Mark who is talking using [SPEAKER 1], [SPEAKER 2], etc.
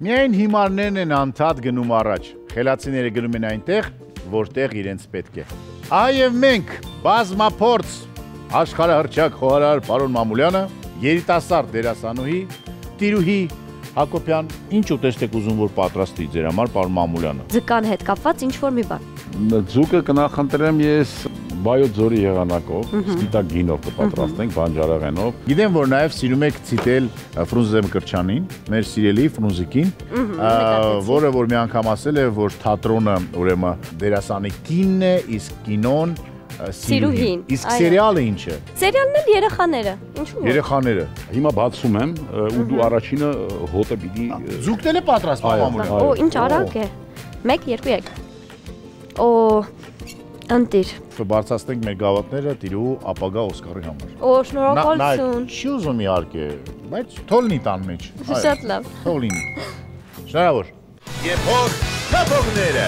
[SPEAKER 1] Միայն հիմարներն են անդադ գնում առաջ, խելացիները գնում են այնտեղ, որտեղ իրենց պետք է։ Այև մենք, բազմափորձ, աշխարհահռչակ խոհարար պարոն Մամուլյանը, երիտասարդ դերասանուհի, տիրուհի Հակոբյան, ինչ ուտեստ եք ուզում, որ պատրաստի ձեր համար պարոն Մամուլյանը։
[SPEAKER 2] Ձկան հետ կապված ինչ-որ մի բան։
[SPEAKER 3] Ձուկը կնախընտրեմ ես Վայոց ձորի եղանակով, սպիտակ գինով կպատրաստենք, բանջարեղենով։
[SPEAKER 1] Գիտեմ, որ նաև սիրում եք ցիտել Ֆրունզե Մկրտչյանին, մեր սիրելի Ֆրունզիկին, որը որ մի անգամ ասել է, որ թատրոնը ուրեմն դերասանի կինն է, իսկ կինոն սիրուհին։ Իսկ սերիալը ինչ է։
[SPEAKER 2] Սերիալն էլ երեխաները, ինչու՞։
[SPEAKER 1] Երեխաները։
[SPEAKER 3] Հիմա բացում եմ ու դու առաջինը հոտը պիտի
[SPEAKER 1] Ձուկն էլ է պատրաստվում Մամուլյան։
[SPEAKER 2] Օ, ինչ արագ է։ 1, 2, 3։ Օ, ընտիր։
[SPEAKER 1] Բարձրացնենք մեր գավաթները տիրու ապագա Օսկարի համար։
[SPEAKER 2] Օ, շնորհակալություն։
[SPEAKER 1] Չի ուզում իհարկե, բայց թող լինի տան մեջ։
[SPEAKER 2] Շատ լավ։
[SPEAKER 1] Թող լինի։ Շնորհավոր։ Եփող թափողները։